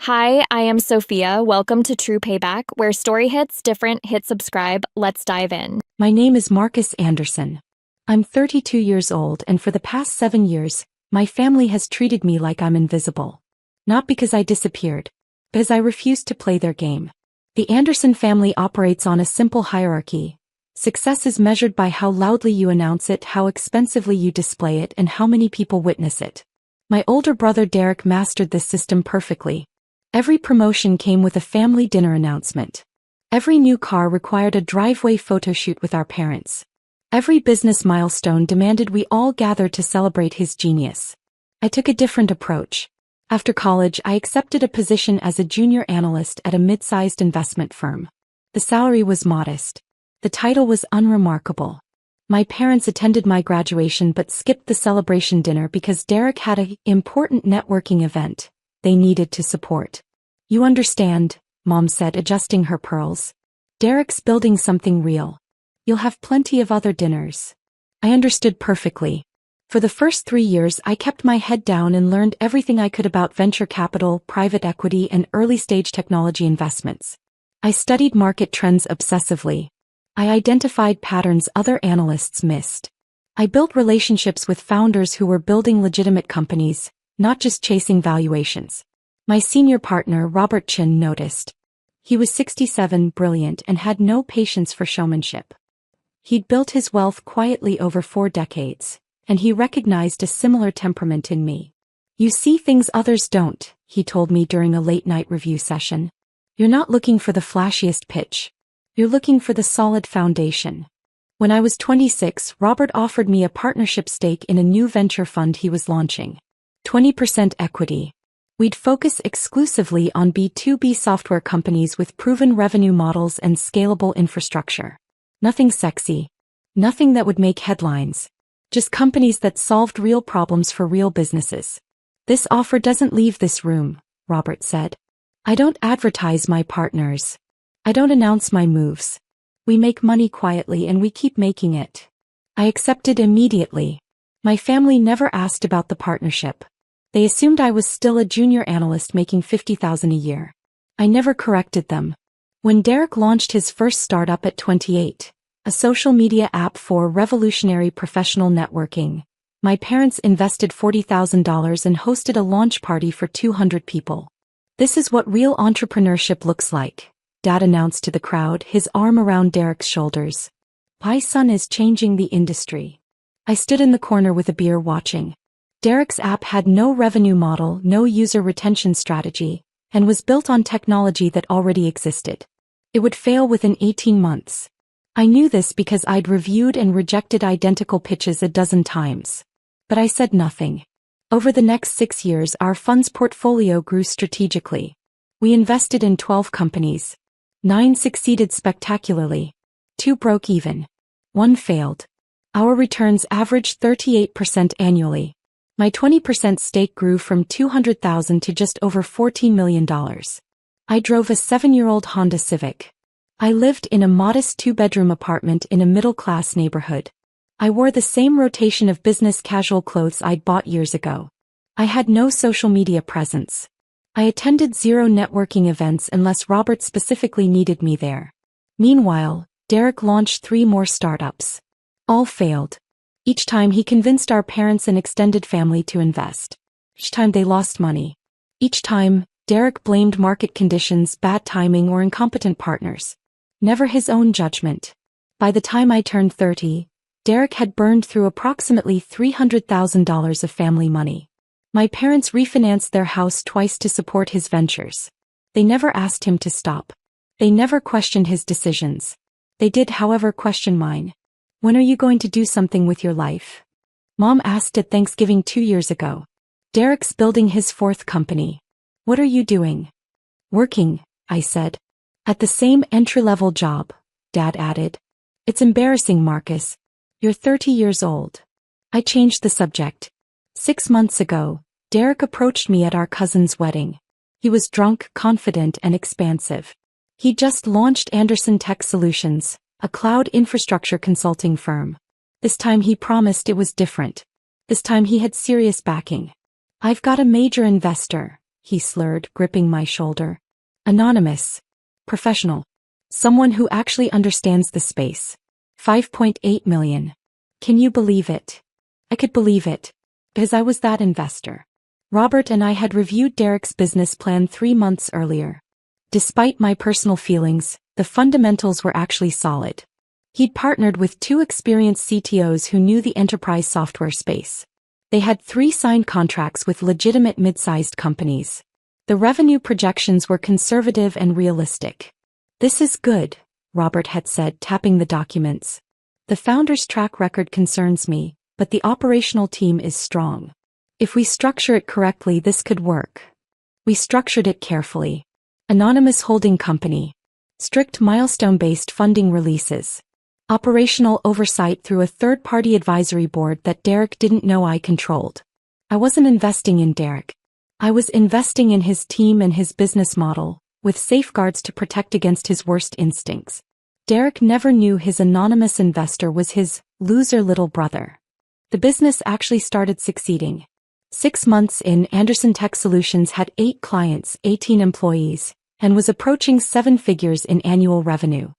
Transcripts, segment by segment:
Hi, I am Sophia. Welcome to True Payback, where story hits different. Hit subscribe. Let's dive in. My name is Marcus Anderson. I'm 32 years old, and for the past 7 years, my family has treated me like I'm invisible. Not because I disappeared, because I refused to play their game. The Anderson family operates on a simple hierarchy. Success is measured by how loudly you announce it, how expensively you display it, and how many people witness it. My older brother Derek mastered this system perfectly. Every promotion came with a family dinner announcement. Every new car required a driveway photo shoot with our parents. Every business milestone demanded we all gather to celebrate his genius. I took a different approach. After college, I accepted a position as a junior analyst at a mid-sized investment firm. The salary was modest. The title was unremarkable. My parents attended my graduation but skipped the celebration dinner because Derek had an important networking event they needed to support. "You understand," Mom said, adjusting her pearls. "Derek's building something real. You'll have plenty of other dinners." I understood perfectly. For the first 3 years, I kept my head down and learned everything I could about venture capital, private equity, and early-stage technology investments. I studied market trends obsessively. I identified patterns other analysts missed. I built relationships with founders who were building legitimate companies, not just chasing valuations. My senior partner, Robert Chin, noticed. He was 67, brilliant, and had no patience for showmanship. He'd built his wealth quietly over 4 decades, and he recognized a similar temperament in me. "You see things others don't," he told me during a late-night review session. "You're not looking for the flashiest pitch. You're looking for the solid foundation." When I was 26, Robert offered me a partnership stake in a new venture fund he was launching. 20% equity. We'd focus exclusively on B2B software companies with proven revenue models and scalable infrastructure. Nothing sexy. Nothing that would make headlines. Just companies that solved real problems for real businesses. "This offer doesn't leave this room," Robert said. "I don't advertise my partners. I don't announce my moves. We make money quietly and we keep making it." I accepted immediately. My family never asked about the partnership. They assumed I was still a junior analyst making $50,000 a year. I never corrected them. When Derek launched his first startup at 28, a social media app for revolutionary professional networking, my parents invested $40,000 and hosted a launch party for 200 people. "This is what real entrepreneurship looks like," Dad announced to the crowd, his arm around Derek's shoulders. "My son is changing the industry." I stood in the corner with a beer watching. Derek's app had no revenue model, no user retention strategy, and was built on technology that already existed. It would fail within 18 months. I knew this because I'd reviewed and rejected identical pitches a dozen times. But I said nothing. Over the next 6 years, our fund's portfolio grew strategically. We invested in 12 companies. 9 succeeded spectacularly. 2 broke even. 1 failed. Our returns averaged 38% annually. My 20% stake grew from $200,000 to just over $14 million. I drove a 7-year-old Honda Civic. I lived in a modest 2-bedroom apartment in a middle-class neighborhood. I wore the same rotation of business casual clothes I'd bought years ago. I had no social media presence. I attended 0 networking events unless Robert specifically needed me there. Meanwhile, Derek launched 3 more startups. All failed. Each time he convinced our parents and extended family to invest. Each time they lost money. Each time, Derek blamed market conditions, bad timing, or incompetent partners. Never his own judgment. By the time I turned 30, Derek had burned through approximately $300,000 of family money. My parents refinanced their house twice to support his ventures. They never asked him to stop. They never questioned his decisions. They did, however, question mine. "When are you going to do something with your life?" Mom asked at Thanksgiving 2 years ago. "Derek's building his 4th company. What are you doing?" "Working," I said. "At the same entry-level job," Dad added. "It's embarrassing, Marcus. You're 30 years old." I changed the subject. 6 months ago, Derek approached me at our cousin's wedding. He was drunk, confident, and expansive. He just launched Anderson Tech Solutions, a cloud infrastructure consulting firm. This time he promised it was different. This time he had serious backing. "I've got a major investor," he slurred, gripping my shoulder. Anonymous. Professional. Someone who actually understands the space. 5.8 million. Can you believe it? I could believe it. Because I was that investor. Robert and I had reviewed Derek's business plan 3 months earlier. Despite my personal feelings, the fundamentals were actually solid. He'd partnered with 2 experienced CTOs who knew the enterprise software space. They had 3 signed contracts with legitimate mid-sized companies. The revenue projections were conservative and realistic. This is good, Robert had said, tapping the documents. The founder's track record concerns me, but the operational team is strong. If we structure it correctly, this could work. We structured it carefully. Anonymous holding company. Strict milestone-based funding releases. Operational oversight through a third-party advisory board that Derek didn't know I controlled. I wasn't investing in Derek. I was investing in his team and his business model, with safeguards to protect against his worst instincts. Derek never knew his anonymous investor was his loser little brother. The business actually started succeeding. 6 months in, Anderson Tech Solutions had 8 clients, 18 employees, and was approaching 7 figures in annual revenue.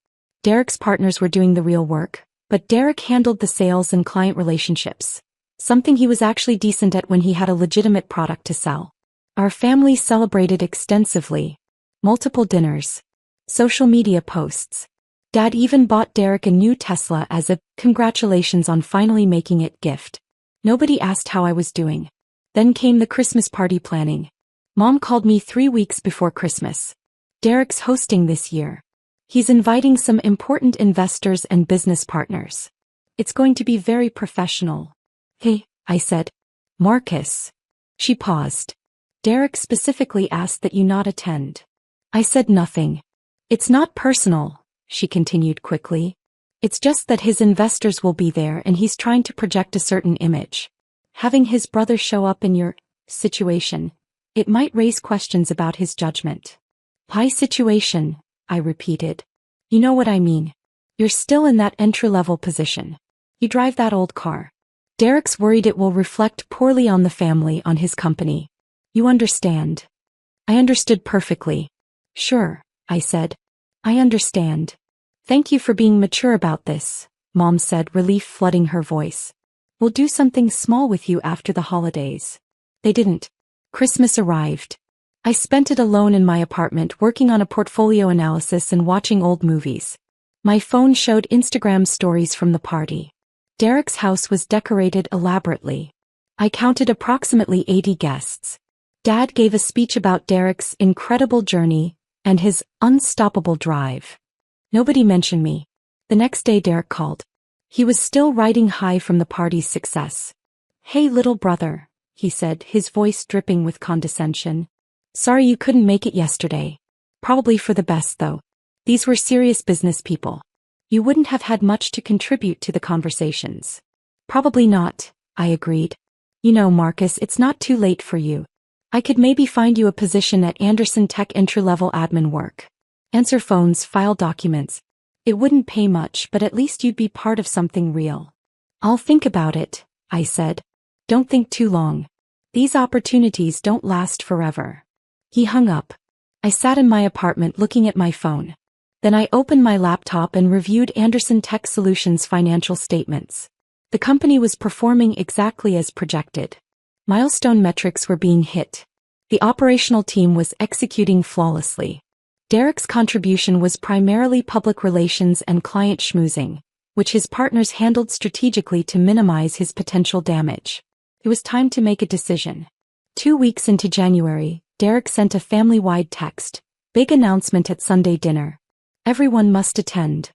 Derek's partners were doing the real work, but Derek handled the sales and client relationships, something he was actually decent at when he had a legitimate product to sell. Our family celebrated extensively. Multiple dinners. Social media posts. Dad even bought Derek a new Tesla as a congratulations on finally making it gift. Nobody asked how I was doing. Then came the Christmas party planning. Mom called me 3 weeks before Christmas. Derek's hosting this year. He's inviting some important investors and business partners. It's going to be very professional. Hey, I said. Marcus. She paused. Derek specifically asked that you not attend. I said nothing. It's not personal, she continued quickly. It's just that his investors will be there and he's trying to project a certain image. Having his brother show up in your situation, it might raise questions about his judgment. High situation, I repeated. You know what I mean. You're still in that entry-level position. You drive that old car. Derek's worried it will reflect poorly on the family, on his company. You understand. I understood perfectly. Sure, I said. I understand. Thank you for being mature about this, Mom said, relief flooding her voice. We'll do something small with you after the holidays. They didn't. Christmas arrived. I spent it alone in my apartment working on a portfolio analysis and watching old movies. My phone showed Instagram stories from the party. Derek's house was decorated elaborately. I counted approximately 80 guests. Dad gave a speech about Derek's incredible journey and his unstoppable drive. Nobody mentioned me. The next day Derek called. He was still riding high from the party's success. Hey little brother, he said, his voice dripping with condescension. Sorry you couldn't make it yesterday. Probably for the best though. These were serious business people. You wouldn't have had much to contribute to the conversations. Probably not, I agreed. You know, Marcus, it's not too late for you. I could maybe find you a position at Anderson Tech entry-level admin work. Answer phones, file documents. It wouldn't pay much, but at least you'd be part of something real. I'll think about it, I said. Don't think too long. These opportunities don't last forever. He hung up. I sat in my apartment looking at my phone. Then I opened my laptop and reviewed Anderson Tech Solutions' financial statements. The company was performing exactly as projected. Milestone metrics were being hit. The operational team was executing flawlessly. Derek's contribution was primarily public relations and client schmoozing, which his partners handled strategically to minimize his potential damage. It was time to make a decision. 2 weeks into January, Derek sent a family-wide text. Big announcement at Sunday dinner. Everyone must attend.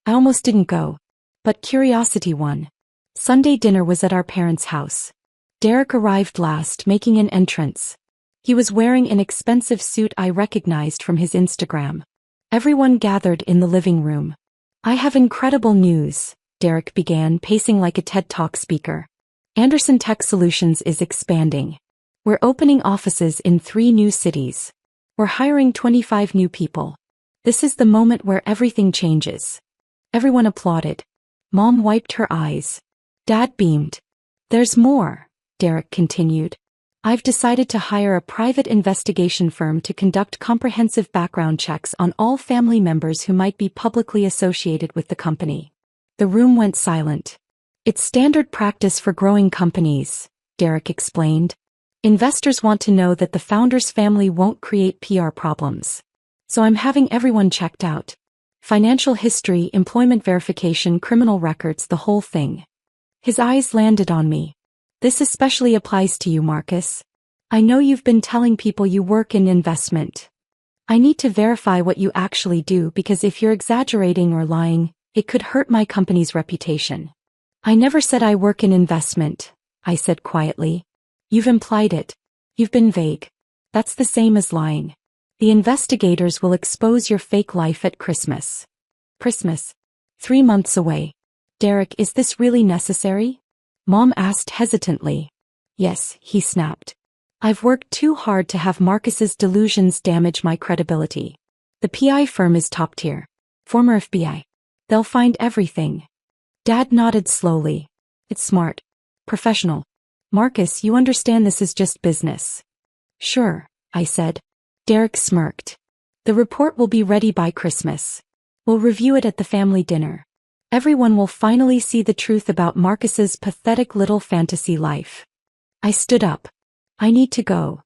I almost didn't go. But curiosity won. Sunday dinner was at our parents' house. Derek arrived last, making an entrance. He was wearing an expensive suit I recognized from his Instagram. Everyone gathered in the living room. I have incredible news, Derek began, pacing like a TED Talk speaker. Anderson Tech Solutions is expanding. We're opening offices in 3 new cities. We're hiring 25 new people. This is the moment where everything changes. Everyone applauded. Mom wiped her eyes. Dad beamed. There's more, Derek continued. I've decided to hire a private investigation firm to conduct comprehensive background checks on all family members who might be publicly associated with the company. The room went silent. It's standard practice for growing companies, Derek explained. Investors want to know that the founder's family won't create PR problems. So I'm having everyone checked out. Financial history, employment verification, criminal records, the whole thing. His eyes landed on me. This especially applies to you, Marcus. I know you've been telling people you work in investment. I need to verify what you actually do because if you're exaggerating or lying, it could hurt my company's reputation. I never said I work in investment, I said quietly. You've implied it. You've been vague. That's the same as lying. The investigators will expose your fake life at Christmas. Christmas. 3 months away. Derek, is this really necessary? Mom asked hesitantly. Yes, he snapped. I've worked too hard to have Marcus's delusions damage my credibility. The PI firm is top tier. Former FBI. They'll find everything. Dad nodded slowly. It's smart. Professional. Marcus, you understand this is just business. Sure, I said. Derek smirked. The report will be ready by Christmas. We'll review it at the family dinner. Everyone will finally see the truth about Marcus's pathetic little fantasy life. I stood up. I need to go.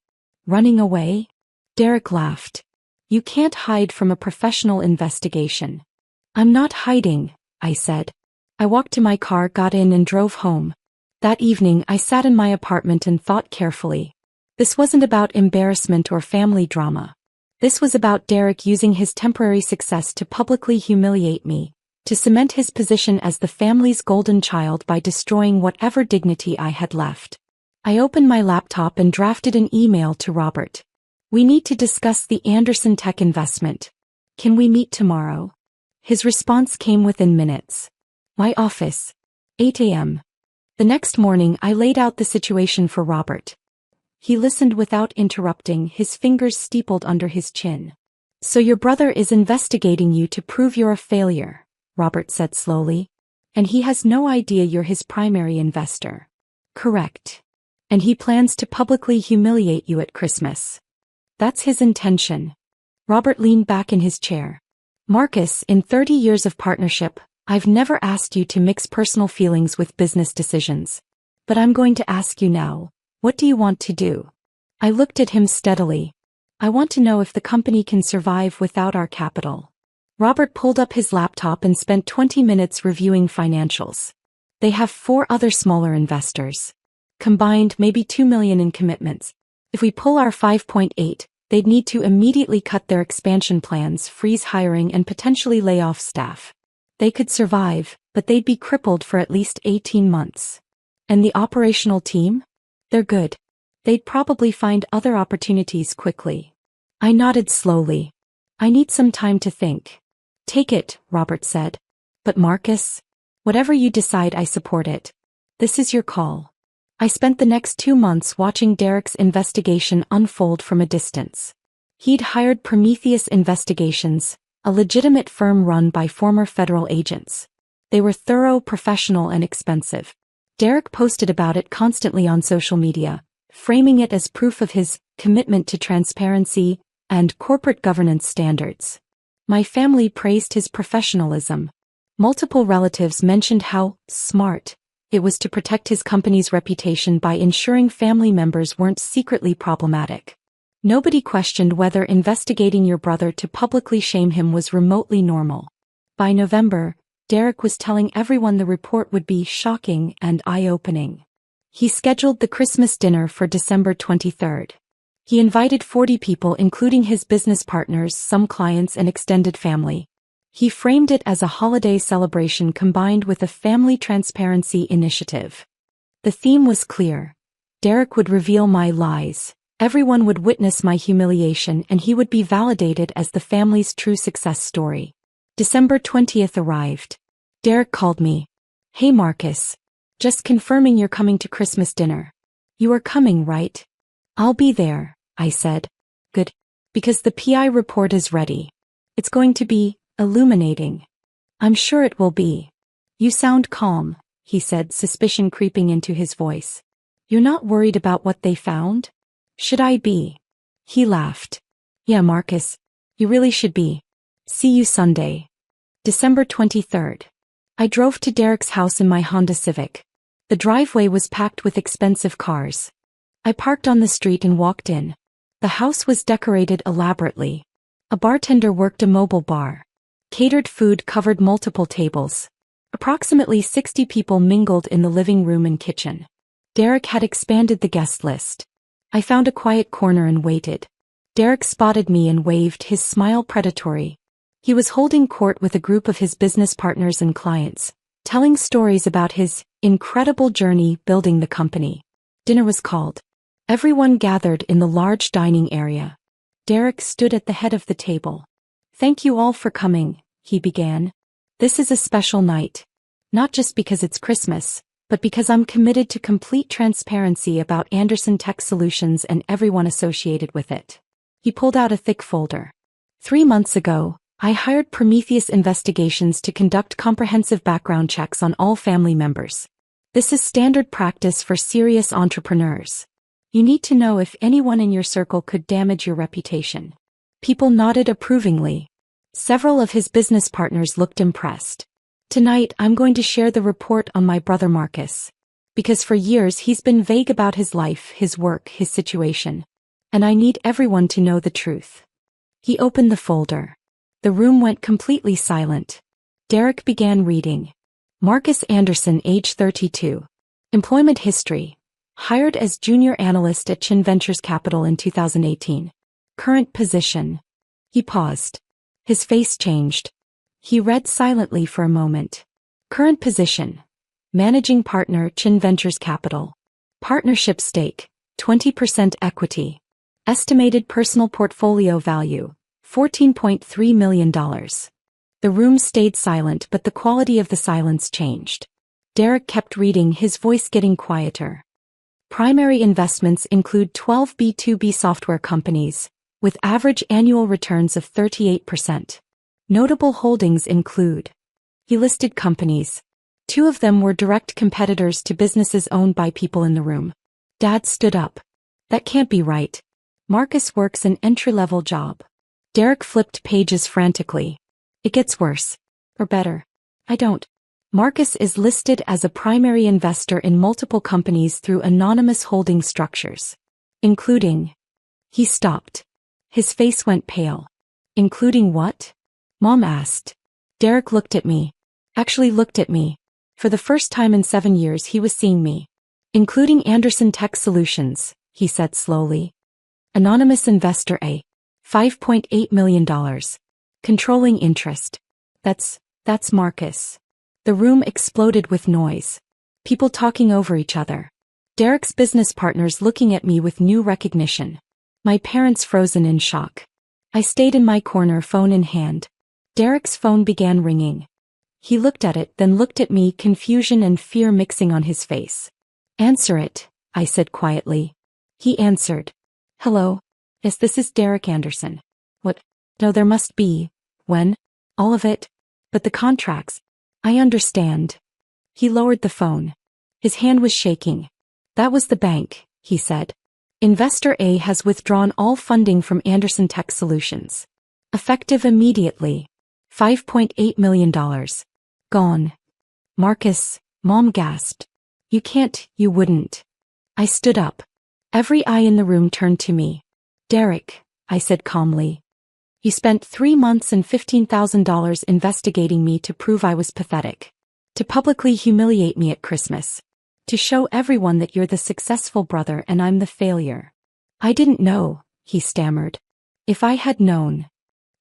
Running away? Derek laughed. You can't hide from a professional investigation. I'm not hiding, I said. I walked to my car, got in and drove home. That evening I sat in my apartment and thought carefully. This wasn't about embarrassment or family drama. This was about Derek using his temporary success to publicly humiliate me, to cement his position as the family's golden child by destroying whatever dignity I had left. I opened my laptop and drafted an email to Robert. We need to discuss the Anderson Tech investment. Can we meet tomorrow? His response came within minutes. My office. 8 a.m. The next morning I laid out the situation for Robert. He listened without interrupting, his fingers steepled under his chin. So your brother is investigating you to prove you're a failure, Robert said slowly. And he has no idea you're his primary investor. Correct. And he plans to publicly humiliate you at Christmas. That's his intention. Robert leaned back in his chair. Marcus, in 30 years of partnership, I've never asked you to mix personal feelings with business decisions. But I'm going to ask you now, what do you want to do? I looked at him steadily. I want to know if the company can survive without our capital. Robert pulled up his laptop and spent 20 minutes reviewing financials. They have 4 other smaller investors. Combined, maybe 2 million in commitments. If we pull our 5.8, they'd need to immediately cut their expansion plans, freeze hiring and potentially lay off staff. They could survive, but they'd be crippled for at least 18 months. And the operational team? They're good. They'd probably find other opportunities quickly. I nodded slowly. I need some time to think. Take it, Robert said. But Marcus? Whatever you decide, I support it. This is your call. I spent the next 2 months watching Derek's investigation unfold from a distance. He'd hired Prometheus Investigations, a legitimate firm run by former federal agents. They were thorough, professional, and expensive. Derek posted about it constantly on social media, framing it as proof of his commitment to transparency and corporate governance standards. My family praised his professionalism. Multiple relatives mentioned how smart it was to protect his company's reputation by ensuring family members weren't secretly problematic. Nobody questioned whether investigating your brother to publicly shame him was remotely normal. By November, Derek was telling everyone the report would be shocking and eye-opening. He scheduled the Christmas dinner for December 23rd. He invited 40 people, including his business partners, some clients, and extended family. He framed it as a holiday celebration combined with a family transparency initiative. The theme was clear. Derek would reveal my lies. Everyone would witness my humiliation and he would be validated as the family's true success story. December 20th arrived. Derek called me. Hey Marcus. Just confirming you're coming to Christmas dinner. You are coming, right? I'll be there, I said. Good. Because the PI report is ready. It's going to be illuminating. I'm sure it will be. You sound calm, he said, suspicion creeping into his voice. You're not worried about what they found? Should I be? He laughed. Yeah, Marcus. You really should be. See you Sunday. December 23rd. I drove to Derek's house in my Honda Civic. The driveway was packed with expensive cars. I parked on the street and walked in. The house was decorated elaborately. A bartender worked a mobile bar. Catered food covered multiple tables. Approximately 60 people mingled in the living room and kitchen. Derek had expanded the guest list. I found a quiet corner and waited. Derek spotted me and waved, his smile predatory. He was holding court with a group of his business partners and clients, telling stories about his incredible journey building the company. Dinner was called. Everyone gathered in the large dining area. Derek stood at the head of the table. Thank you all for coming, he began. This is a special night. Not just because it's Christmas, but because I'm committed to complete transparency about Anderson Tech Solutions and everyone associated with it. He pulled out a thick folder. 3 months ago, I hired Prometheus Investigations to conduct comprehensive background checks on all family members. This is standard practice for serious entrepreneurs. You need to know if anyone in your circle could damage your reputation. People nodded approvingly. Several of his business partners looked impressed. Tonight, I'm going to share the report on my brother Marcus. Because for years he's been vague about his life, his work, his situation. And I need everyone to know the truth. He opened the folder. The room went completely silent. Derek began reading. Marcus Anderson, age 32. Employment history. Hired as junior analyst at Chin Ventures Capital in 2018. Current position. He paused. His face changed. He read silently for a moment. Current position. Managing partner, Chin Ventures Capital. Partnership stake, 20% equity. Estimated personal portfolio value, $14.3 million. The room stayed silent, but the quality of the silence changed. Derek kept reading, his voice getting quieter. Primary investments include 12 B2B software companies, with average annual returns of 38%. Notable holdings include. He listed companies. 2 of them were direct competitors to businesses owned by people in the room. Dad stood up. That can't be right. Marcus works an entry-level job. Derek flipped pages frantically. It gets worse. Or better. I don't. Marcus is listed as a primary investor in multiple companies through anonymous holding structures. Including. He stopped. His face went pale. Including what? Mom asked. Derek looked at me. Actually looked at me. For the first time in 7 years he was seeing me. Including Anderson Tech Solutions, he said slowly. Anonymous investor A. $5.8 million. Controlling interest. That's Marcus. The room exploded with noise. People talking over each other. Derek's business partners looking at me with new recognition. My parents frozen in shock. I stayed in my corner, phone in hand. Derek's phone began ringing. He looked at it, then looked at me, confusion and fear mixing on his face. Answer it, I said quietly. He answered. Hello. Yes, this is Derek Anderson. What? No, there must be. When? All of it. But the contracts. I understand. He lowered the phone. His hand was shaking. That was the bank, he said. Investor A has withdrawn all funding from Anderson Tech Solutions. Effective immediately. $5.8 million. Gone. Marcus, Mom gasped. You can't, you wouldn't. I stood up. Every eye in the room turned to me. Derek, I said calmly. You spent 3 months and $15,000 investigating me to prove I was pathetic. To publicly humiliate me at Christmas. To show everyone that you're the successful brother and I'm the failure. I didn't know, he stammered. If I had known.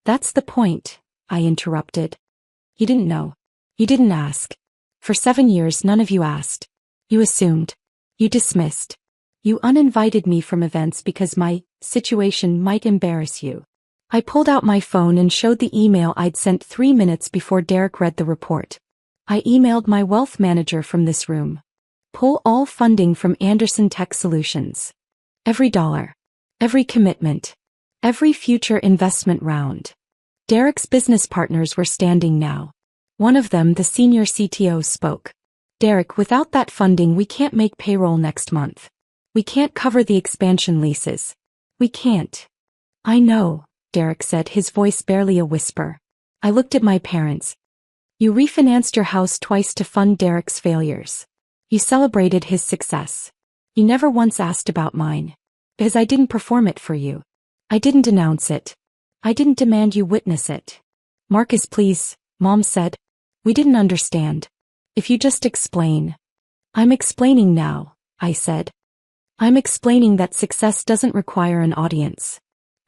That's the point, I interrupted. You didn't know. You didn't ask. For 7 years none of you asked. You assumed. You dismissed. You uninvited me from events because my situation might embarrass you. I pulled out my phone and showed the email I'd sent 3 minutes before Derek read the report. I emailed my wealth manager from this room. Pull all funding from Anderson Tech Solutions. Every dollar. Every commitment. Every future investment round. Derek's business partners were standing now. One of them, the senior CTO, spoke. Derek, without that funding we can't make payroll next month. We can't cover the expansion leases. We can't. I know, Derek said, his voice barely a whisper. I looked at my parents. You refinanced your house twice to fund Derek's failures. You celebrated his success. You never once asked about mine. Because I didn't perform it for you. I didn't announce it. I didn't demand you witness it. Marcus, please, Mom said. We didn't understand. If you just explain. I'm explaining now, I said. I'm explaining that success doesn't require an audience.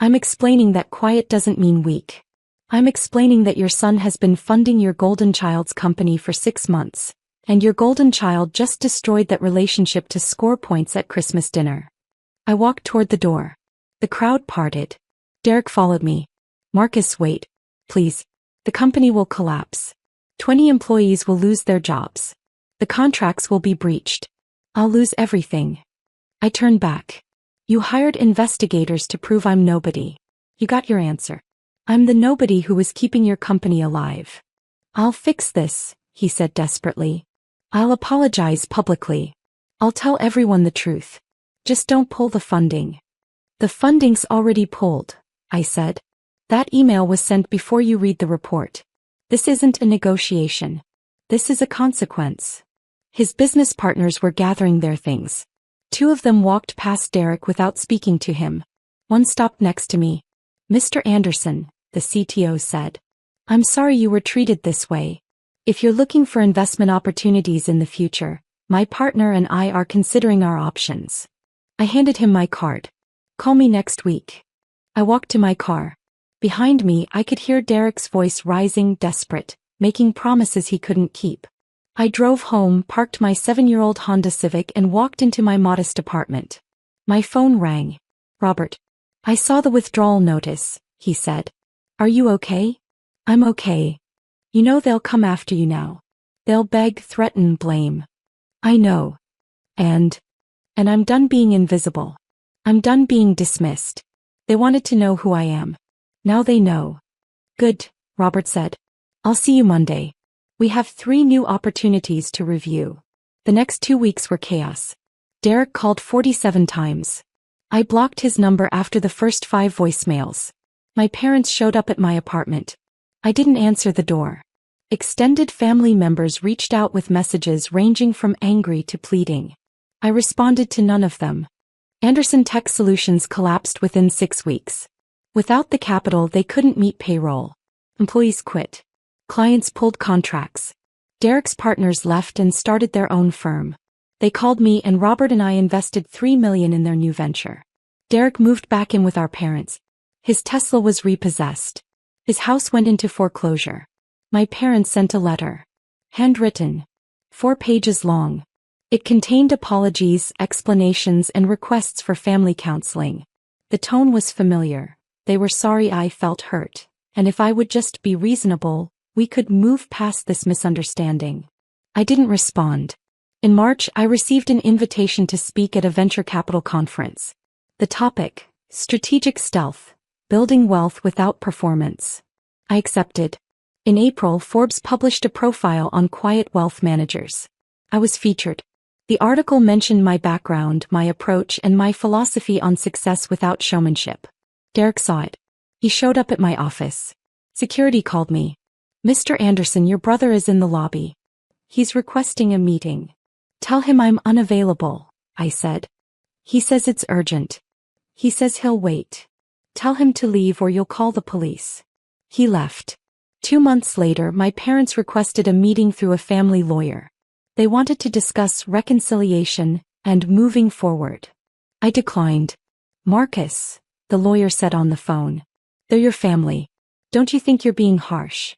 I'm explaining that quiet doesn't mean weak. I'm explaining that your son has been funding your golden child's company for 6 months, and your golden child just destroyed that relationship to score points at Christmas dinner. I walked toward the door. The crowd parted. Derek followed me. Marcus, wait. Please. The company will collapse. 20 employees will lose their jobs. The contracts will be breached. I'll lose everything. I turned back. You hired investigators to prove I'm nobody. You got your answer. I'm the nobody who was keeping your company alive. I'll fix this, he said desperately. I'll apologize publicly. I'll tell everyone the truth. Just don't pull the funding. The funding's already pulled, I said. That email was sent before you read the report. This isn't a negotiation. This is a consequence. His business partners were gathering their things. 2 of them walked past Derek without speaking to him. One stopped next to me. Mr. Anderson, the CTO said. I'm sorry you were treated this way. If you're looking for investment opportunities in the future, my partner and I are considering our options. I handed him my card. Call me next week. I walked to my car. Behind me, I could hear Derek's voice rising, desperate, making promises he couldn't keep. I drove home, parked my 7-year-old Honda Civic and walked into my modest apartment. My phone rang. Robert. I saw the withdrawal notice, he said. Are you okay? I'm okay. You know they'll come after you now. They'll beg, threaten, blame. I know. And I'm done being invisible. I'm done being dismissed. They wanted to know who I am. Now they know. Good, Robert said. I'll see you Monday. We have 3 new opportunities to review. The next 2 weeks were chaos. Derek called 47 times. I blocked his number after the first 5 voicemails. My parents showed up at my apartment. I didn't answer the door. Extended family members reached out with messages ranging from angry to pleading. I responded to none of them. Anderson Tech Solutions collapsed within 6 weeks. Without the capital, they couldn't meet payroll. Employees quit. Clients pulled contracts. Derek's partners left and started their own firm. They called me and Robert and I invested $3 million in their new venture. Derek moved back in with our parents. His Tesla was repossessed. His house went into foreclosure. My parents sent a letter. Handwritten. 4 pages long. It contained apologies, explanations, and requests for family counseling. The tone was familiar. They were sorry I felt hurt, and if I would just be reasonable, we could move past this misunderstanding. I didn't respond. In March, I received an invitation to speak at a venture capital conference. The topic, Strategic Stealth, Building Wealth Without Performance. I accepted. In April, Forbes published a profile on quiet wealth managers. I was featured. The article mentioned my background, my approach, and my philosophy on success without showmanship. Derek saw it. He showed up at my office. Security called me. Mr. Anderson, your brother is in the lobby. He's requesting a meeting. Tell him I'm unavailable, I said. He says it's urgent. He says he'll wait. Tell him to leave or you'll call the police. He left. 2 months later, my parents requested a meeting through a family lawyer. They wanted to discuss reconciliation and moving forward. I declined. Marcus, the lawyer said on the phone. They're your family. Don't you think you're being harsh?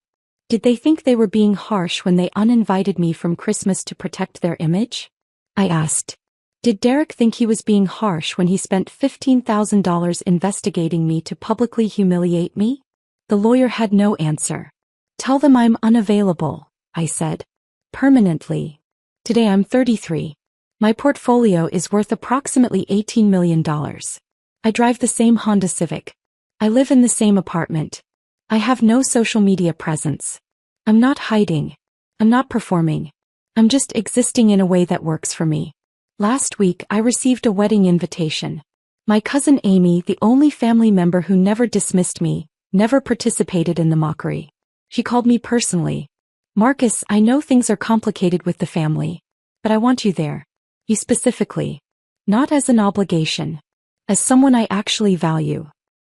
Did they think they were being harsh when they uninvited me from Christmas to protect their image? I asked. Did Derek think he was being harsh when he spent $15,000 investigating me to publicly humiliate me? The lawyer had no answer. Tell them I'm unavailable, I said. Permanently. Today I'm 33. My portfolio is worth approximately $18 million. I drive the same Honda Civic. I live in the same apartment. I have no social media presence. I'm not hiding. I'm not performing. I'm just existing in a way that works for me. Last week, I received a wedding invitation. My cousin Amy, the only family member who never dismissed me, never participated in the mockery. She called me personally. Marcus, I know things are complicated with the family, but I want you there. You specifically. Not as an obligation. As someone I actually value.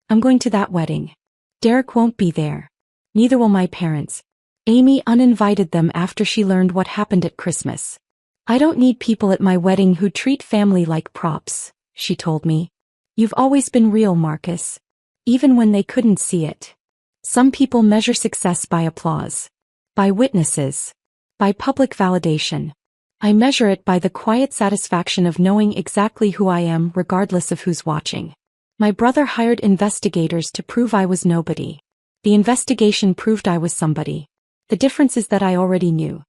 I'm going to that wedding. Derek won't be there. Neither will my parents. Amy uninvited them after she learned what happened at Christmas. I don't need people at my wedding who treat family like props, she told me. You've always been real, Marcus. Even when they couldn't see it. Some people measure success by applause. By witnesses. By public validation. I measure it by the quiet satisfaction of knowing exactly who I am regardless of who's watching. My brother hired investigators to prove I was nobody. The investigation proved I was somebody. The difference is that I already knew.